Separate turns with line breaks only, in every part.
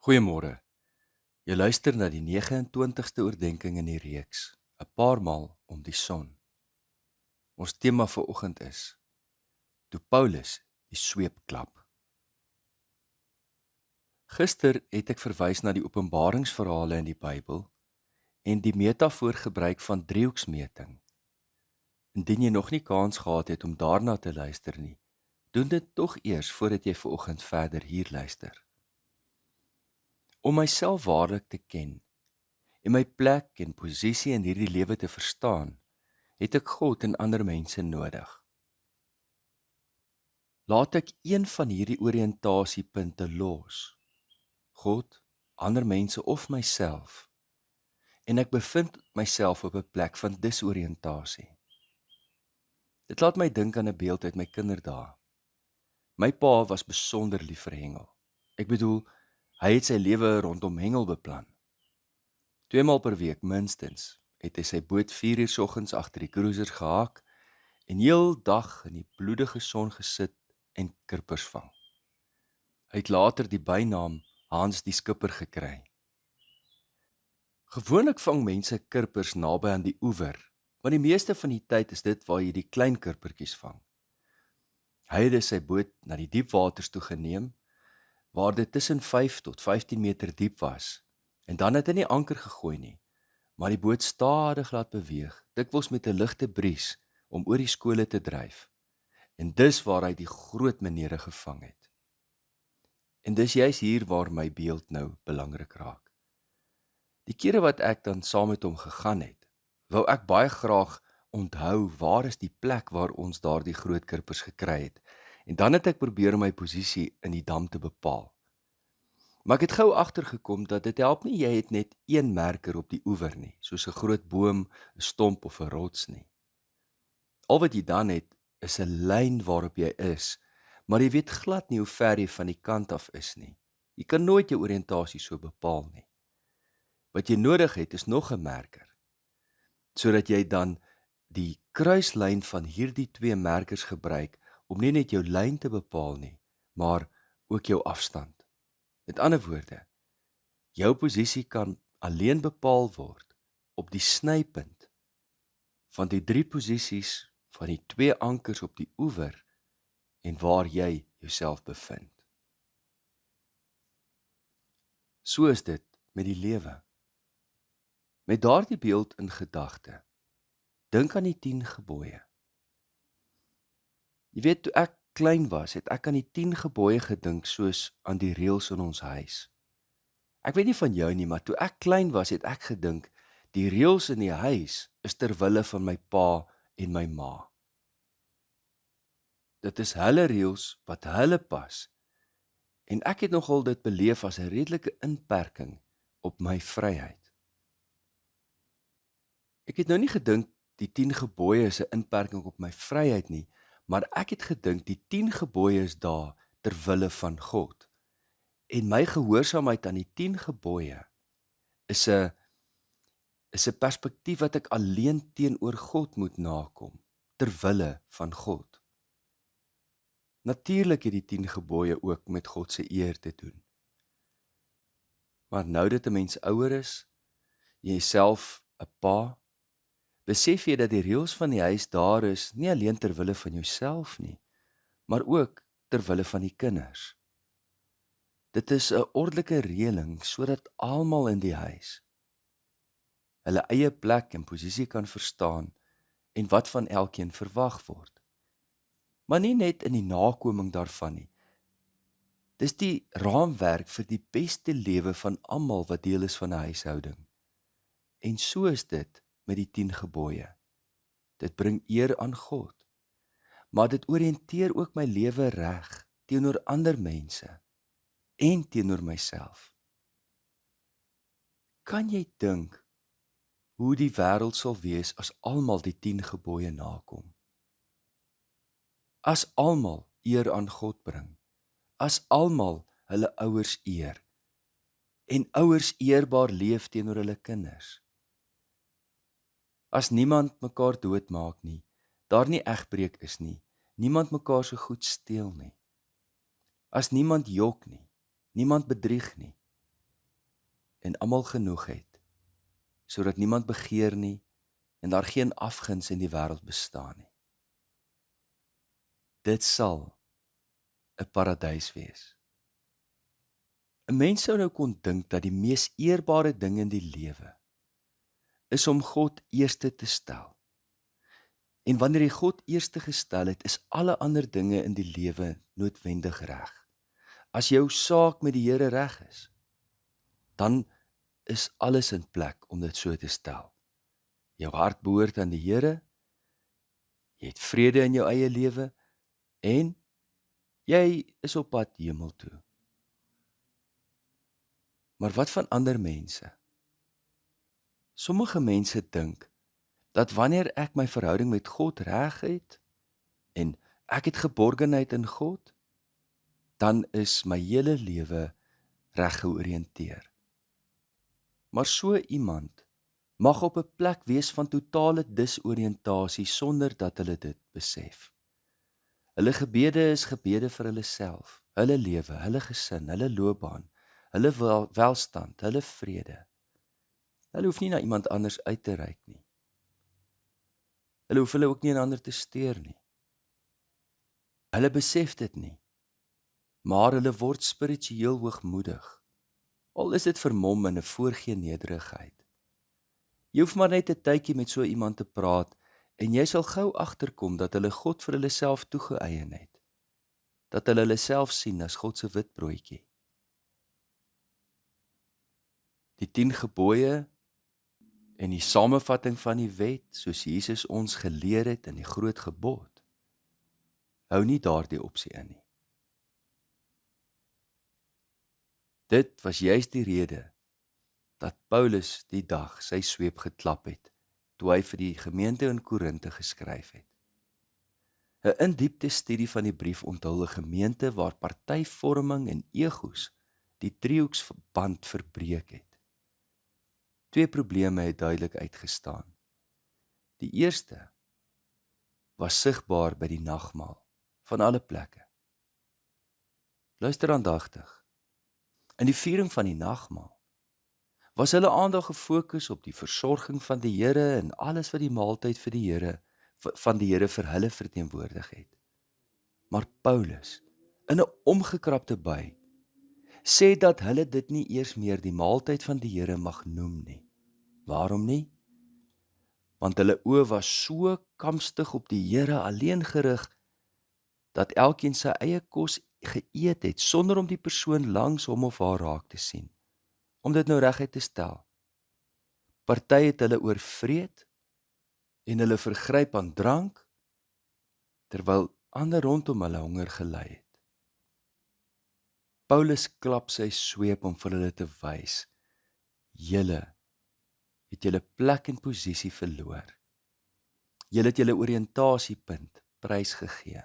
Goeiemôre. Jy luister na die 29ste oordeenking in die reeks, 'n paar maal om die son. Ons tema vir oggend is: toe Paulus die sweep klap. Gister het ek verwys na die openbaringsverhale in die Bybel en die metafoor gebruik van driehoeksmeting. Indien jy nog nie kans gehad het om daarna te luister nie, doen dit tog eers voordat jy vanoggend verder hier luister. Om myself waarlik te ken en my plek en posisie in hierdie lewe te verstaan, het ek God en ander mense nodig. Laat ek een van hierdie oriëntasiepunte los. God, ander mense of myself, en ek bevind myself op 'n plek van disoriëntasie. Dit laat my dink aan 'n beeld uit my kinderdae. My pa was besonder lief vir hengel. Ek bedoel, hy het sy lewe rondom hengel beplan. 2 maal per week minstens het hy sy boot 4 uur soggens agter die cruiser gehaak en heel dag in die bloedige son gesit en kirpers vang. Hy het later die bynaam Hans die Skipper gekry. Gewoonlik vang mense kirpers naby aan die oewer, want die meeste van die tyd is dit waar jy die klein kirpertjies vang. Hy het sy boot na die diep waters toe geneem, waar dit tussen 5 tot 15 meter diep was, en dan het hy nie anker gegooi nie, maar die boot stadig laat beweeg, dikwels met 'n ligte bries, om oor die skole te dryf. En dis waar hy die groot menere gevang het. En dis juis hier waar my beeld nou belangrik raak. Die kere wat ek dan saam met hom gegaan het, wou ek baie graag onthou waar is die plek waar ons daardie groot kirpers gekry het. En dan het ek probeer my posisie in die dam te bepaal. Maar ek het gou agtergekom dat dit help nie jy het net een merker op die oewer nie, soos 'n groot boom, 'n stomp of 'n rots nie. Al wat jy dan het, is 'n lyn waarop jy is, maar jy weet glad nie hoe ver jy van die kant af is nie. Jy kan nooit jou oriëntasie so bepaal nie. Wat jy nodig het, is nog 'n merker, sodat jy dan die kruislyn van hierdie twee merkers gebruik om nie net jou lyn te bepaal nie, maar ook jou afstand. Met ander woorde, jou posisie kan alleen bepaal word op die snypunt van die 3 posisies van die 2 ankers op die oewer en waar jy jouself bevind. So is dit met die lewe. Met daardie beeld in gedagte, dink aan die 10 gebooie. Jy weet, toe ek klein was, het ek aan die 10 gebooie gedink soos aan die reëls in ons huis. Ek weet nie van jou nie, maar toe ek klein was, het ek gedink, die reëls in die huis is ter wille van my pa en my ma. Dit is hulle reëls wat hulle pas, en ek het nogal dit beleef as 'n redelike inperking op my vryheid. Ek het nou nie gedink die 10 gebooie is 'n inperking op my vryheid nie, maar ek het gedink die 10 gebooie is daar ter wille van God. En my gehoorsaamheid aan die 10 gebooie is 'n perspektief wat ek alleen teenoor God moet nakom, ter wille van God. Natuurlik het die 10 gebooie ook met God se eer te doen. Maar nou dat 'n mens ouer is, jy self 'n pa, besef jy dat die reëls van die huis daar is nie alleen ter wille van jouself nie, maar ook ter wille van die kinders. Dit is 'n ordelike reëling sodat almal in die huis hulle eie plek en posisie kan verstaan en wat van elkeen verwag word. Maar nie net in die nakoming daarvan nie. Dis die raamwerk vir die beste lewe van almal wat deel is van 'n huishouding. En so is dit met die 10 gebooie. Dit bring eer aan God, maar dit oriënteer ook my lewe reg teenoor ander mense en teenoor myself. Kan jy dink hoe die wêreld sal wees as almal die 10 gebooie nakom? As almal eer aan God bring, as almal hulle ouers eer en ouers eerbaar leef teenoor hulle kinders. As niemand mekaar doodmaak nie, daar nie egbreek is nie, niemand mekaar so goed steel nie. As niemand jok nie, niemand bedrieg nie, en almal genoeg het, sodat niemand begeer nie en daar geen afguns in die wêreld bestaan nie. Dit sal 'n paradys wees. 'n Mens sou nou kon dink dat die mees eerbare ding in die lewe is om God eerste te stel. En wanneer jy God eerste gestel het, is alle ander dinge in die lewe noodwendig reg. As jou saak met die Here reg is, dan is alles in plek om dit so te stel. Jou hart behoort aan die Here, jy het vrede in jou eie lewe en jy is op pad hemel toe. Maar wat van ander mense? Sommige mense dink dat wanneer ek my verhouding met God reg het en ek het geborgenheid in God, dan is my hele lewe reg georiënteer. Maar so iemand mag op 'n plek wees van totale disoriëntasie sonder dat hulle dit besef. Hulle gebede is gebede vir hulle self, hulle lewe, hulle gesin, hulle loopbaan, hulle welstand, hulle vrede. Hulle hoef nie na iemand anders uit te reik nie. Hulle hoef hulle ook nie aan ander te steur nie. Hulle besef dit nie, maar hulle word spiritueel hoogmoedig. Al is dit vermom in 'n voorgee nederigheid. Jy hoef maar net 'n tydjie met so iemand te praat en jy sal gou agterkom dat hulle God vir hulle self toegeëien het. Dat hulle hulle self sien as God se wit broodjie. Die 10 gebooie en die samevatting van die wet, soos Jesus ons geleer het in die groot gebod, hou nie daardie opsie in nie. Dit was juist die rede dat Paulus die dag sy sweep geklap het, toe hy vir die gemeente in Korinthe geskryf het. 'n in-diepte studie van die brief onthul 'n gemeente waar partyvorming en egos die driehoeksverband verbreek het. 2 probleme het duidelik uitgestaan. Die eerste was sigbaar by die nagmaal van alle plekke. Luister aandagtig. In die viering van die nagmaal was hulle aandag gefokus op die versorging van die Here en alles wat die maaltyd vir die Here van die Here vir hulle verteenwoordig het. Maar Paulus, in 'n omgekrapte by, sê dat hulle dit nie eers meer die maaltyd van die Here mag noem nie. Waarom nie? Want hulle oë was so kamstig op die Here alleen gerig, dat elkeen sy eie kos geëet het, sonder om die persoon langs hom of haar raak te sien. Om dit nou reguit te stel. Party het hulle oorvreet en hulle vergryp aan drank, terwyl ander rondom hulle honger gely het. Paulus klap sy sweep om vir hulle te wys, julle het julle plek en posisie verloor. Julle het julle oriëntasiepunt prysgegee.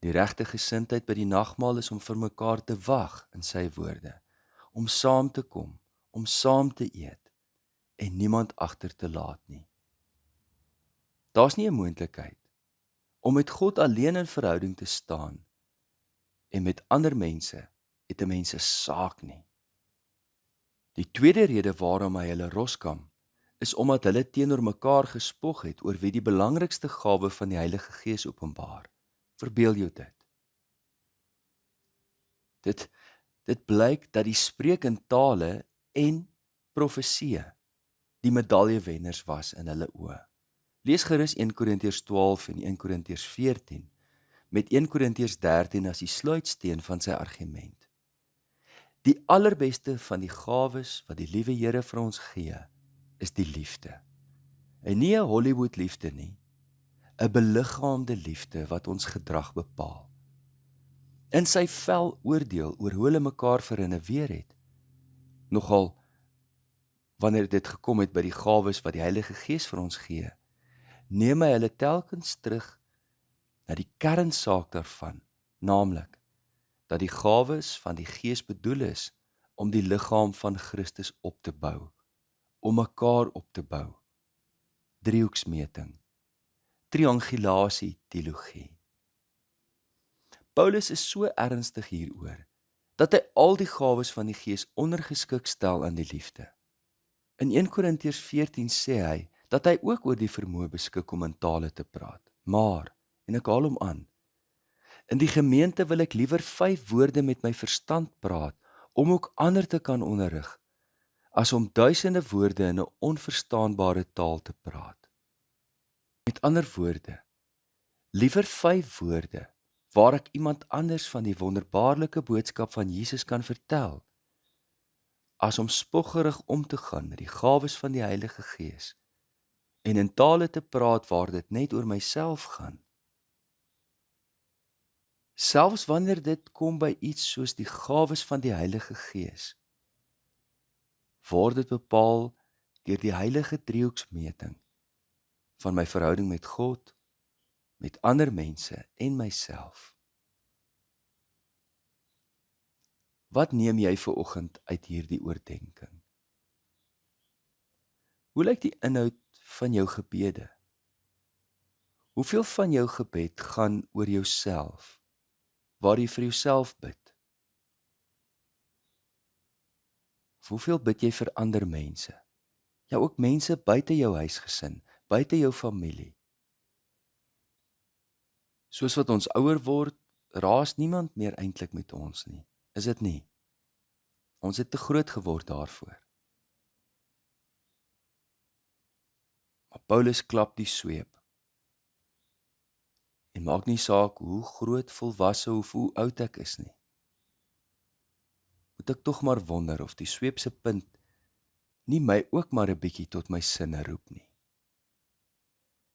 Die regte gesindheid by die nagmaal is om vir mekaar te wag, in sy woorde, om saam te kom, om saam te eet en niemand agter te laat nie. Daar's nie 'n moontlikheid om met God alleen in verhouding te staan en met ander mense het 'n mens 'n saak nie. Die tweede rede waarom hy hulle roskam, is omdat hulle teenoor mekaar gespog het oor wie die belangrikste gawe van die Heilige Gees openbaar. Verbeel jou dit. Dit blyk dat die spreek in tale en profeseë die medaljewenners was in hulle oë. Lees gerus 1 Korintiërs 12 en 1 Korintiërs 14 met 1 Korintiërs 13 as die sluitsteen van sy argument. Die allerbeste van die gawes wat die liewe Here vir ons gee, is die liefde. En nie 'n Hollywood liefde nie, 'n beliggaamde liefde wat ons gedrag bepaal. In sy fel oordeel oor hoe hulle mekaar verinneweer het, nogal wanneer dit gekom het by die gawes wat die Heilige Gees vir ons gee, neem hy hulle telkens terug na die kernsaak daarvan, naamlik dat die gawes van die Gees bedoel is om die liggaam van Christus op te bou, om mekaar op te bou. Driehoeksmeting, triangulasie teologie. Paulus is so ernstig hieroor, dat hy al die gawes van die Gees ondergeskik stel aan die liefde. In 1 Korintiërs 14 sê hy, dat hy ook oor die vermoë beskik om in tale te praat. Maar, en ek haal hom aan, in die gemeente wil ek liewer 5 woorde met my verstand praat, om ook ander te kan onderrig, as om duisende woorde in 'n onverstaanbare taal te praat. Met ander woorde, liewer 5 woorde, waar ek iemand anders van die wonderbaarlike boodskap van Jesus kan vertel, as om spoggerig om te gaan met die gawes van die Heilige Gees, en in tale te praat waar dit net oor myself gaan. Selfs wanneer dit kom by iets soos die gawes van die Heilige Gees, word dit bepaal deur die heilige driehoeksmeting van my verhouding met God, met ander mense en myself. Wat neem jy vir oggend uit hierdie oordeenking? Hoe lyk die inhoud van jou gebede? Hoeveel van jou gebed gaan oor jouself, waar jy vir jouself bid? Of hoeveel bid jy vir ander mense? Ja, ook mense buite jou huisgesin, buite jou familie. Soos wat ons ouer word, raas niemand meer eintlik met ons nie. Is dit nie? Ons het te groot geword daarvoor. Maar Paulus klap die sweep. En maak nie saak hoe groot, volwasse of hoe oud ek is nie. Moet ek tog maar wonder of die sweep se punt nie my ook maar 'n bietjie tot my sinne roep nie.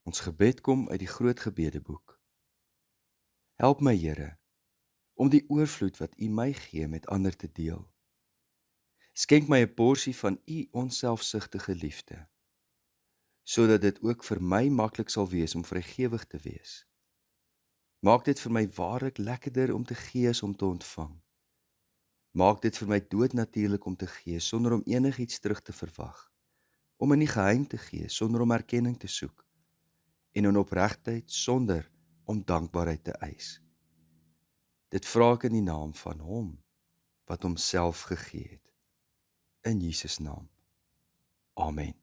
Ons gebed kom uit die groot gebedeboek. Help my, Here, om die oorvloed wat U my gee met ander te deel. Skenk my 'n porsie van U onselfsugtige liefde, sodat dit ook vir my maklik sal wees om vrygewig te wees. Maak dit vir my waarlik lekkerder om te gee as om te ontvang. Maak dit vir my doodnatuurlik om te gee sonder om enigiets terug te verwag, om in die geheim te gee sonder om erkenning te soek, en in opregtheid sonder om dankbaarheid te eis. Dit vra ek in die naam van Hom wat homself gegee het. In Jesus naam. Amen.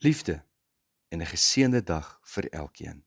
Liefde en 'n geseënde dag vir elkeen.